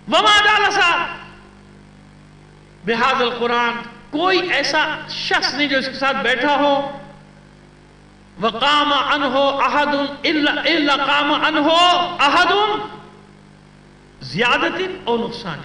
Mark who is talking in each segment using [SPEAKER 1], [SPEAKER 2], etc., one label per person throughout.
[SPEAKER 1] وما جالس بہذا القرآن، کوئی ایسا شخص نہیں جو اس کے ساتھ بیٹھا ہو، وقام عنہ احد الا قام عنہ احد زیادت او نقصان،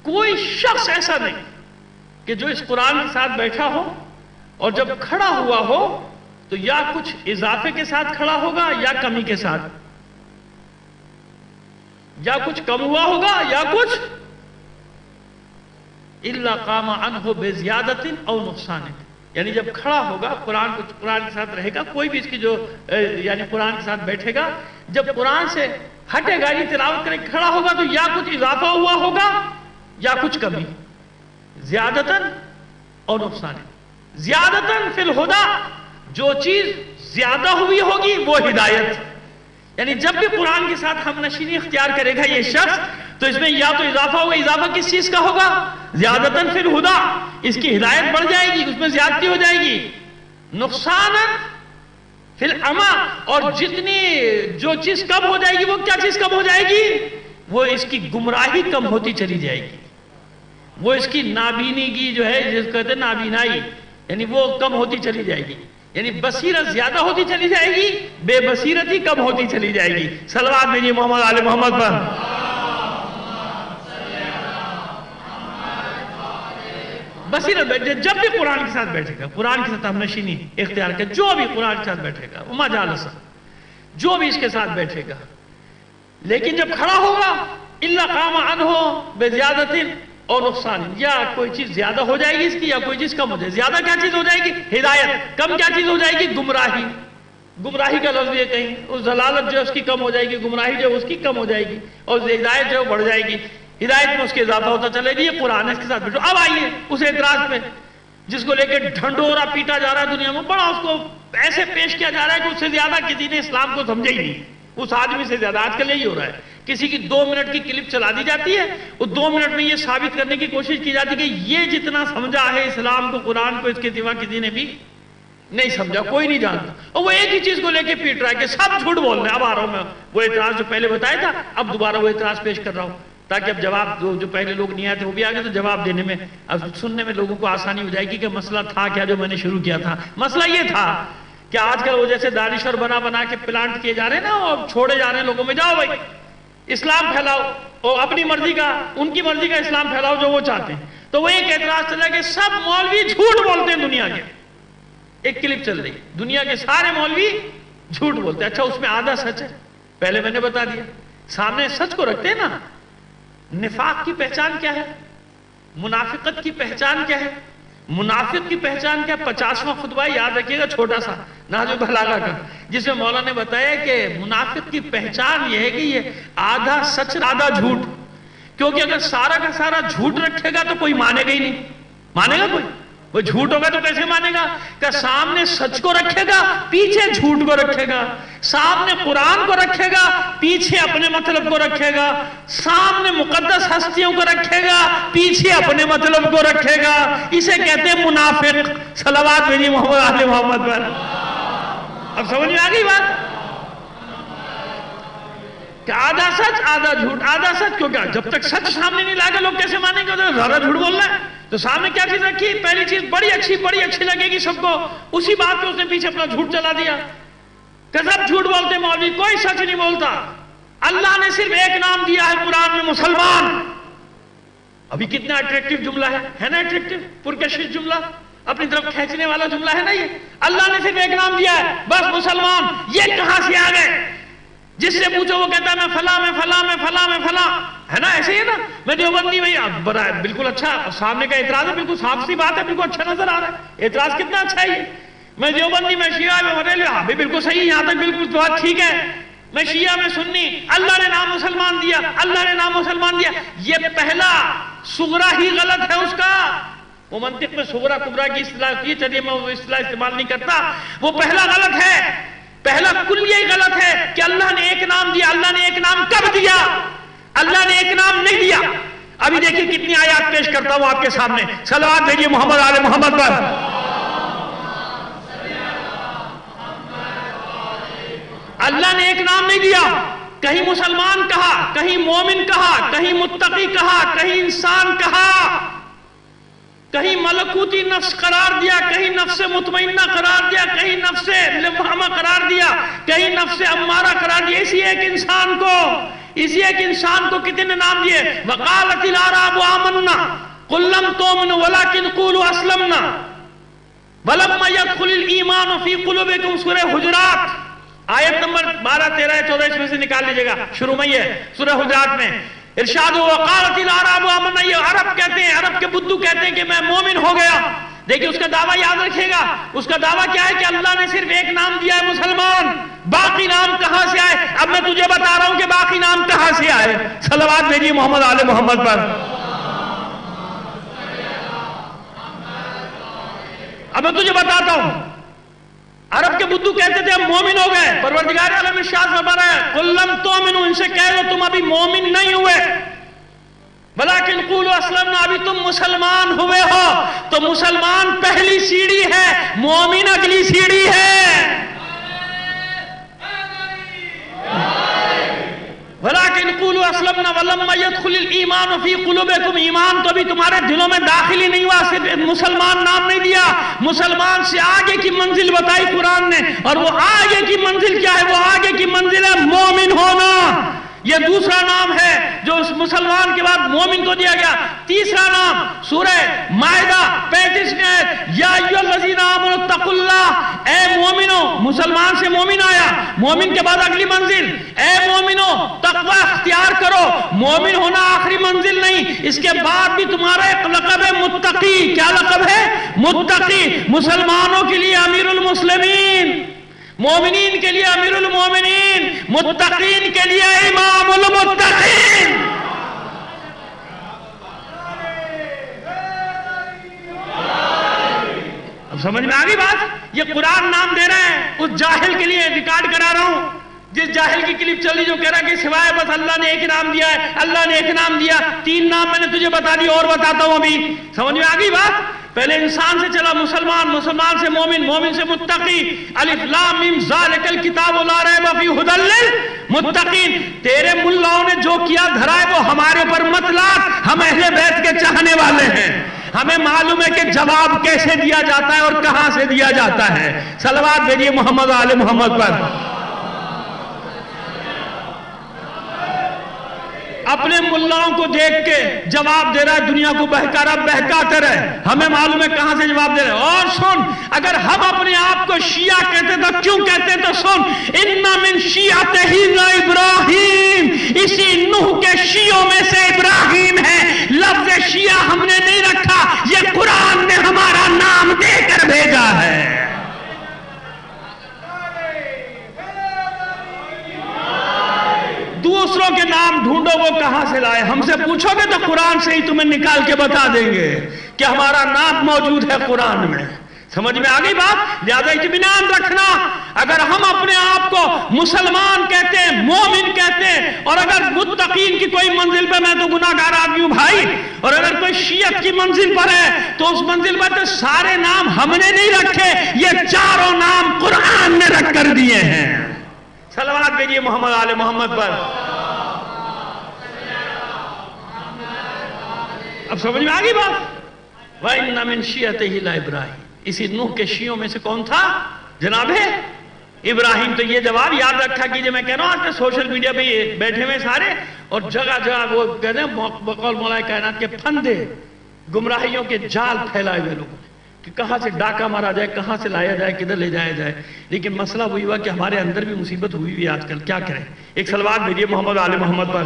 [SPEAKER 1] کوئی شخص ایسا نہیں کہ جو اس قرآن کے ساتھ بیٹھا ہو اور جب کھڑا ہوا ہو تو یا کچھ اضافے کے ساتھ کھڑا ہوگا یا کمی کے ساتھ، یا کچھ کم ہوا ہوگا یا کچھ الا قام عنہ بزیادت او نقصان، یعنی جب کھڑا ہوگا قرآن کے ساتھ رہے گا، کوئی بھی اس کی جو یعنی قرآن کے ساتھ بیٹھے گا، جب قرآن سے ہٹے گا، یہ تلاوت کرے کھڑا ہوگا تو یا کچھ اضافہ ہوا ہوگا یا کچھ کمی، زیادتاً اور نقصان۔ زیادتاً فی الہدا، جو چیز زیادہ ہوئی ہوگی وہ ہدایت، یعنی جب بھی قرآن کے ساتھ ہم نشینی اختیار کرے گا یہ شخص تو اس میں یا تو اضافہ ہوگا، اضافہ کس چیز کا ہوگا؟ زیادتاً فی الہدا، اس کی ہدایت بڑھ جائے گی، اس میں زیادتی ہو جائے گی۔ نقصاناً فی العمی، اور جتنی جو چیز کم ہو جائے گی وہ کیا چیز کم ہو جائے گی؟ وہ اس کی گمراہی کم ہوتی چلی جائے گی، وہ اس کی نابینی کی جو ہے جس کو کہتے ہیں نابینائی، یعنی وہ کم ہوتی چلی جائے گی، یعنی بصیرت زیادہ ہوتی چلی جائے گی، بے بصیرتی کم ہوتی چلی جائے گی۔ صلوات بھیجیے محمد آل محمد پر۔ بصیرت جب بھی قرآن کے ساتھ بیٹھے گا، قرآن کے ساتھ ہم نشینی اختیار کرے، جو بھی قرآن کے ساتھ بیٹھے گا، وما جالس، جو بھی اس کے ساتھ بیٹھے گا، لیکن جب کھڑا ہوگا الا قام عنہ بزیادت اور نقصان، یا کوئی چیز زیادہ ہو جائے گی اس کی یا کوئی چیز کم ہو جائے گی۔ زیادہ کیا چیز ہو جائے گی؟ ہدایت۔ کم کیا چیز ہو جائے گی؟ گمراہی۔ گمراہی کا لفظ یہ کہیں، اس ضلالت جو اس کی کم ہو جائے گی، گمراہی جو اس کی کم ہو جائے گی، اور ہدایت جو بڑھ جائے گی، ہدایت میں اس کے اضافہ ہوتا چلے گی۔ یہ قرآن ہے، اس کے ساتھ بیٹھو۔ اب آئیے اس اعتراض پہ جس کو لے کے ڈھنڈورا پیٹا جا رہا ہے دنیا میں، بڑا اس کو ایسے پیش کیا جا رہا ہے کہ اس سے زیادہ کسی نے اسلام کو سمجھے ہی نہیں، اس آدمی سے زیادہ۔ آج کل یہی ہو رہا ہے، کسی کی 2 منٹ کی کلپ چلا دی جاتی ہے، وہ 2 منٹ میں یہ ثابت کرنے کی کوشش کی جاتی ہے کہ یہ جتنا سمجھا ہے اسلام کو، قرآن کو، اس کے سوا کسی نے بھی نہیں سمجھا، کوئی نہیں جانتا، اور وہ ایک ہی چیز کو لے کے پیٹ رہا ہے کہ سب جھوٹ بول رہے ہیں۔ اب آ رہا ہوں میں وہ اعتراض جو پہلے بتایا تھا، اب دوبارہ وہ اعتراض پیش کر رہا ہوں تاکہ اب جواب جو پہلے لوگ نہیں آئے تھے وہ بھی آگے، تو جواب دینے میں اب سننے میں لوگوں کو آسانی ہو جائے گی کہ مسئلہ تھا کیا جو میں نے شروع کیا تھا۔ مسئلہ یہ تھا کہ آج کل وہ جیسے دانشور بنا کے پلانٹ کیے جا رہے ہیں نا، اور چھوڑے جا رہے ہیں لوگوں میں، جاؤ بھائی اسلام پھیلاؤ، اور اپنی مرضی کا، ان کی مرضی کا اسلام پھیلاؤ جو وہ چاہتے ہیں۔ تو وہ ایک اعتراض چلا کہ سب مولوی جھوٹ بولتے ہیں دنیا کے، ایک کلپ چل رہی، دنیا کے سارے مولوی جھوٹ بولتے ہیں۔ اچھا اس میں آدھا سچ ہے، پہلے میں نے بتا دیا، سامنے سچ کو رکھتے ہیں نا۔ نفاق کی پہچان کیا ہے؟ منافقت کی پہچان کیا ہے؟ منافق کی پہچان کیا؟ 50واں خطبہ یاد رکھیے گا، چھوٹا سا نہج البلاغہ کا، جس میں مولانا نے بتایا کہ منافق کی پہچان یہ ہے کہ یہ آدھا سچ آدھا جھوٹ، کیونکہ اگر سارا کا سارا جھوٹ رکھے گا تو کوئی مانے گا ہی نہیں، مانے گا کوئی؟ وہ جھوٹ ہوگا تو کیسے مانے گا؟ کہ سامنے سچ کو رکھے گا، پیچھے جھوٹ کو رکھے گا، سامنے قرآن کو رکھے گا، پیچھے اپنے مطلب کو رکھے گا، سامنے مقدس ہستیوں کو رکھے گا، پیچھے اپنے مطلب کو رکھے گا۔ اسے کہتے ہیں منافق۔ صلوات بھیجیے محمد آل محمد پر۔ اب سمجھ میں آ گئی بات کہ آدھا سچ آدھا جھوٹ۔ آدھا سچ کیوں؟ کیا جب تک سچ سامنے نہیں لائے گا لوگ کیسے مانیں گے؟ زیادہ جھوٹ بولنا ہے تو سامنے کیا چیز رکھی؟ پہلی چیز بڑی اچھی لگے گی سب کو، اسی بات پہ اس نے پیچھے اپنا جھوٹ چلا دیا کہ سب جھوٹ بولتے مولوی، کوئی سچ نہیں بولتا۔ اللہ نے صرف ایک نام دیا ہے قرآن میں، مسلمان۔ ابھی کتنا اٹریکٹیو جملہ ہے نا، اٹریکٹیو پرکشش جملہ، اپنی طرف کھینچنے والا جملہ ہے نا یہ۔ اللہ نے صرف ایک نام دیا ہے، بس مسلمان۔ یہ کہاں سے آ گئے؟ جس سے پوچھو وہ کہتا ہے میں فلاں میں فلاں میں فلاں میں فلاں، ہے نا، ایسے ہی نا۔ میں دیوبندی میں بالکل اچھا، سامنے کا اعتراض ہے، بالکل صاف سی بات ہے، بالکل اچھا نظر آ رہا ہے، اعتراض کتنا اچھا ہے یہ۔ میں دیوبندی میں شیعہ میں بریلوی، ہاں بھی بالکل صحیح، یہاں تک بالکل بات ٹھیک ہے۔ میں شیعہ میں سنی، اللہ نے نام مسلمان دیا، اللہ نے نام مسلمان دیا۔ یہ پہلا صغرا ہی غلط ہے اس کا۔ وہ منطق میں صغرا کبرا کی اصطلاح کی، چلیے میں وہ اصطلاح استعمال نہیں کرتا، وہ پہلا غلط ہے، پہلا کلیہ ہی غلط ہے کہ اللہ نے ایک نام دیا۔ اللہ نے ایک نام کب دیا؟ اللہ نے ایک نام نہیں دیا۔ ابھی دیکھیں کتنی آیات پیش کرتا ہوں آپ کے سامنے، صلوات بھیجیے محمد آل محمد پر۔ اللہ نے ایک نام نہیں دیا، کہیں مسلمان کہا، کہیں مومن کہا، کہیں متقی کہا، کہیں انسان کہا، کہیں ملکوتی نفس قرار دیا، کہیں نفس مطمئنہ قرار دیا، کہیں نفس لوامہ قرار دیا، کہیں نفس امارہ قرار دیا. اسی ایک انسان کو کتنے نام دیے؟ وقالت الاعراب آمنا قل لم تؤمنوا ولكن قولوا اسلمنا ولما يدخل الايمان في قلوبكم. سورہ حجرات آیت نمبر 12 13 14 اس میں سے نکال لیجئے گا، شروع میں یہ سورہ حجرات میں ارشاد ہوا وقالت الاعراب آمنا. یہ عرب کہتے ہیں، عرب کے بدو کہتے ہیں کہ میں مومن ہو گیا. دیکھیں اس کا دعویٰ یاد رکھے گا. اس کا دعویٰ کیا ہے کہ اللہ نے صرف ایک نام دیا ہے مسلمان، باقی نام کہاں سے آئے؟ اب میں تجھے بتا رہا ہوں کہ باقی نام کہاں سے آئے. صلوات بھیجیے محمد آل محمد پر. اب میں تجھے بتاتا ہوں. عرب کے بدو کہتے تھے ہم مومن ہو گئے. پروردگار عالم ارشاد فرما رہا ہے قل لم تؤمنوا، ان سے کہہ دو تم ابھی مومن نہیں ہوئے، ولیکن قولوا اسلمنا، ابھی تم مسلمان ہوئے ہو. تو مسلمان پہلی سیڑھی ہے، مومن اگلی سیڑھی ہے. ولیکن قولوا اسلمنا ولما يدخل الايمان في قلوبكم. ایمان تو ابھی تمہارے دلوں میں داخل ہی نہیں ہوا، صرف مسلمان نام نہیں دیا. مسلمان سے آگے کی منزل بتائی قرآن نے، اور وہ آگے کی منزل کیا ہے؟ وہ آگے کی منزل ہے مومن ہونا. یہ دوسرا نام ہے جو اس مسلمان کے بعد مومن کو دیا گیا. تیسرا نام سورہ مائدہ 35 میں ہے یا ایھا الذین آمنوا اتقوا اللہ. اے مومنو، مسلمان سے مومن آیا، مومن کے بعد اگلی منزل اے مومنو تقوی اختیار کرو. مومن ہونا آخری منزل نہیں، اس کے بعد بھی تمہارا ایک لقب ہے متقی. کیا لقب ہے؟ متقی. مسلمانوں کے لیے امیر المسلمین، مومنین کے لیے امیر المومنین، متقین کے لیے امام المتقین. اب سمجھ میں آگئی بات؟ یہ قرآن نام دے رہا ہے اس جاہل کے لیے. ریکارڈ کرا رہا ہوں جس جاہل کی کلپ چلی جو کہہ رہا کہ سوائے بس اللہ نے ایک نام دیا ہے، اللہ نے ایک نام دیا. 3 نام میں نے تجھے بتا دی اور بتاتا ہوں ابھی. سمجھ میں آگئی بات؟ پہلے انسان سے چلا مسلمان، مسلمان سے مومن، مومن سے متقی. الف لام میم ذالک الکتاب لا ریب فیہ ھدی للمتقین. تیرے ملاؤں نے جو کیا دھرا ہے وہ ہمارے اوپر مت لاد. ہم اہل بیت کے چاہنے والے ہیں، ہمیں معلوم ہے کہ جواب کیسے دیا جاتا ہے اور کہاں سے دیا جاتا ہے. صلوات بھیجیے محمد آل محمد پر. اپنے ملاؤں کو دیکھ کے جواب دے رہا ہے، دنیا کو بہکا رہا، بہکاتے رہے، ہمیں معلوم ہے کہاں سے جواب دے رہے. اور سن، اگر ہم اپنے آپ کو شیعہ کہتے تو کیوں کہتے؟ تو سن، ان من شیعتہ ابراہیم، اسی نوح کے شیعوں میں سے ابراہیم ہے. لفظ شیعہ ہم نے نہیں رکھا، یہ قرآن نے ہمارا نام دے کر بھیجا ہے. دوسروں کے نام ڈھونڈو وہ کہاں سے لائے. ہم سے پوچھو گے تو قرآن سے ہی تمہیں نکال کے بتا دیں گے کہ ہمارا نام موجود ہے قرآن میں. سمجھ میں آگئی بات؟ لہذا اطمینان رکھنا. اگر ہم اپنے آپ کو مسلمان کہتے ہیں، مومن کہتے ہیں، اور اگر متقین کی کوئی منزل پہ میں تو گناہگار آدمی ہوں بھائی، اور اگر کوئی شیعت کی منزل پر ہے تو اس منزل پر تو سارے نام ہم نے نہیں رکھے، یہ چاروں نام قرآن نے رکھ کر دیے ہیں. صلوات بھیجیے محمد آل محمد پر. اب سمجھ میں آگئی بات؟ وَإِنَّ مِن شِيَعَتِهِ لَإِبْرَاهِيمَ. اسی نوح کے شیعوں میں سے کون تھا؟ جناب ابراہیم. تو یہ جواب یاد رکھا کیجئے. میں کہہ رہا ہوں آج سوشل میڈیا پہ بیٹھے ہوئے سارے اور جگہ جگہ وہ کہتے ہیں بقول مولا کائنات کے پھندے، گمراہیوں کے جال پھیلائے ہوئے لوگوں نے کہ کہاں سے ڈاکہ مارا جائے، کہاں سے لایا جائے، کدھر لے جایا جائے. لیکن مسئلہ وہی ہوا کہ ہمارے اندر بھی مصیبت ہوئی ہوئی آج کل. کیا کریں؟ ایک صلوات بھیجیے محمد آل محمد پر.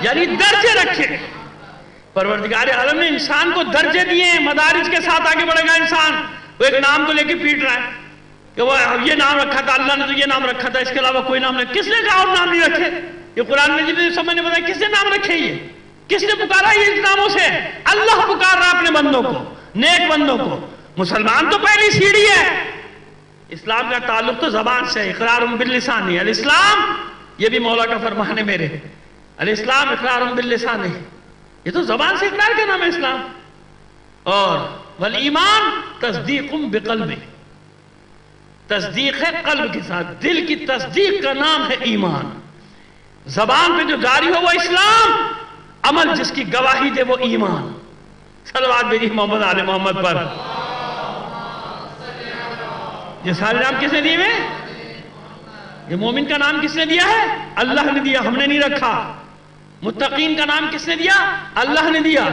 [SPEAKER 1] یعنی درجے رکھے. پروردگار عالم نے انسان کو درجے دیے ہیں، مدارج کے ساتھ آگے بڑھے گا انسان. وہ ایک نام کو لے کے پیٹ رہا ہے کہ وہ یہ نام رکھا تھا، اللہ نے تو یہ نام رکھا تھا، اس کے علاوہ کوئی نام نہیں. کس نے کہا اور نام نہیں رکھے؟ یہ قرآن میں جتنے سمجھ نے بتایا کس نے نام رکھے؟ یہ کس نے پکارا یہ ان ناموں سے؟ اللہ پکار رہا اپنے بندوں کو، نیک بندوں کو. مسلمان تو پہلی سیڑھی ہے. اسلام کا تعلق تو زبان سے، اقرار باللسان ہے. الاسلام یہ بھی مولا کا فرمان ہے میرے، الاسلام اقرار باللسان ہے، یہ تو زبان سے اقرار کا نام ہے اسلام، اور والایمان تصدیق بقلب، تصدیق ہے قلب کے ساتھ، دل کی تصدیق کا نام ہے ایمان، زبان پہ جو جاری ہو وہ اسلام، عمل جس کی گواہی دے وہ ایمان۔ صلوات بھیجیے محمد آل محمد پر۔ یہ سارے نام کس نے دیے ہوئے؟ یہ مومن کا نام کس نے دیا ہے؟ اللہ نے دیا، ہم نے نہیں رکھا۔ متقین کا نام کس نے دیا؟ اللہ نے دیا۔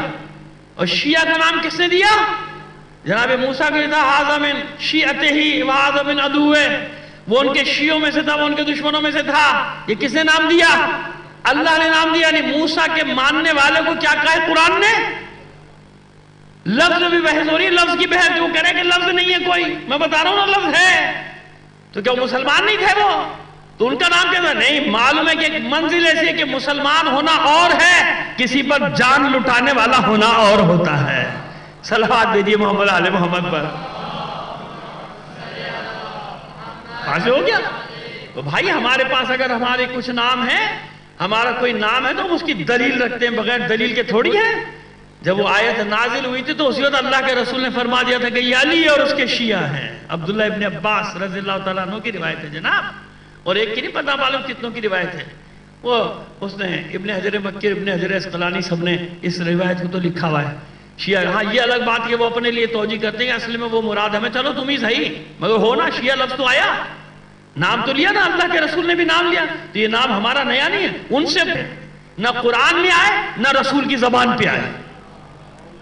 [SPEAKER 1] اور شیعہ کا نام کس نے دیا؟ جناب موسیٰ کو تھا ھذا من شیعتہ وھذا من عدوہ، وہ ان کے شیعوں میں سے تھا، وہ ان کے دشمنوں میں سے تھا۔ یہ کس نے نام دیا؟ اللہ نے نام دیا۔ یعنی موسیٰ کے ماننے والے کو کیا کہا ہے قرآن نے؟ لفظ بھی بحث ہو رہی ہے، لفظ کی بحث، جو کہہ رہے کہ لفظ نہیں ہے کوئی، میں بتا رہا ہوں نا لفظ ہے، تو کیا مسلمان نہیں تھے وہ؟ تو ان کا نام کیا تھا؟ نہیں، معلوم ہے کہ ایک منزل ایسی ہے کہ مسلمان ہونا اور ہے، کسی پر جان لٹانے والا ہونا اور ہوتا ہے۔ صلوات بھیجیے محمد آل محمد پر۔ حاصل ہو گیا؟ تو بھائی ہمارے پاس اگر ہمارے کچھ نام ہیں، ہمارا کوئی نام ہے تو ہم اس کی دلیل رکھتے ہیں، بغیر دلیل کے تھوڑی ہے۔ جب وہ آیت نازل ہوئی تھی تو اسی وقت اللہ کے رسول نے فرما دیا تھا کہ یہ علی اور اس کے شیعہ ہیں۔ عبداللہ ابن عباس رضی اللہ تعالیٰ عنہ کی روایت ہے جناب، اور ایک کی نہیں پتہ معلوم کتنوں کی روایت ہے۔ وہ اس نے ابن حجر مکی، ابن حجر اسقلانی سب نے اس روایت کو تو لکھا ہوا ہے۔ شیعہ، ہاں یہ الگ بات ہے وہ اپنے لیے توجیہ کرتے ہیں، اصل میں وہ مراد ہمیں، چلو تم ہی صحیح، مگر ہو نا شیعہ لفظ تو آیا، نام تو لیا نا، اللہ کے رسول نے بھی نام لیا، تو یہ نام ہمارا نیا نہیں ہے، ان سے نہ قرآن میں آئے نہ رسول کی زبان پہ آئے۔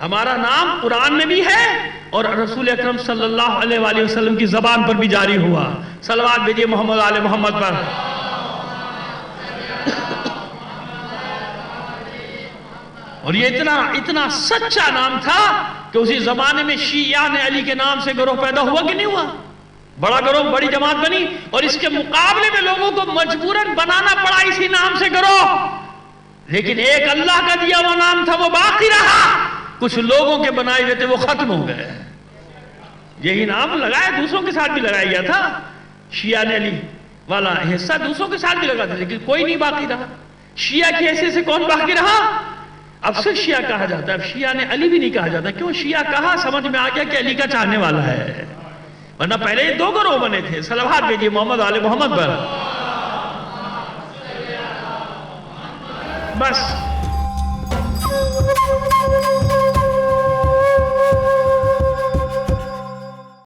[SPEAKER 1] ہمارا نام قرآن میں بھی ہے اور رسول اکرم صلی اللہ علیہ وآلہ وسلم کی زبان پر بھی جاری ہوا۔ صلوات بھیجیے محمد آل محمد پر۔ اور یہ اتنا سچا نام تھا کہ اسی زمانے میں شیعہ نے علی کے نام سے گروہ پیدا ہوا کہ نہیں ہوا؟ بڑا گروہ، بڑی جماعت بنی، اور اس کے مقابلے میں لوگوں کو مجبوراً بنانا پڑا اسی نام سے گروہ، لیکن ایک اللہ کا دیا ہوا نام تھا وہ باقی رہا، کچھ لوگوں کے بنائے ہوئے تھے وہ ختم ہو گئے۔ یہی نام لگایا دوسروں کے ساتھ بھی لگایا گیا تھا، شیعہ نے علی والا حصہ دوسروں کے ساتھ بھی لگا تھا، لیکن کوئی نہیں باقی رہا۔ شیعہ کی حیثیت سے کون باقی رہا؟ اب سے شیعہ کہا جاتا ہے، اب شیعہ نے علی بھی نہیں کہا جاتا۔ کیوں شیعہ کہا؟ سمجھ میں آ گیا کہ علی کا چاہنے والا ہے، ورنہ پہلے یہ دو گروہ بنے تھے۔ صلوات بھیجیے محمد آل محمد پر۔ بس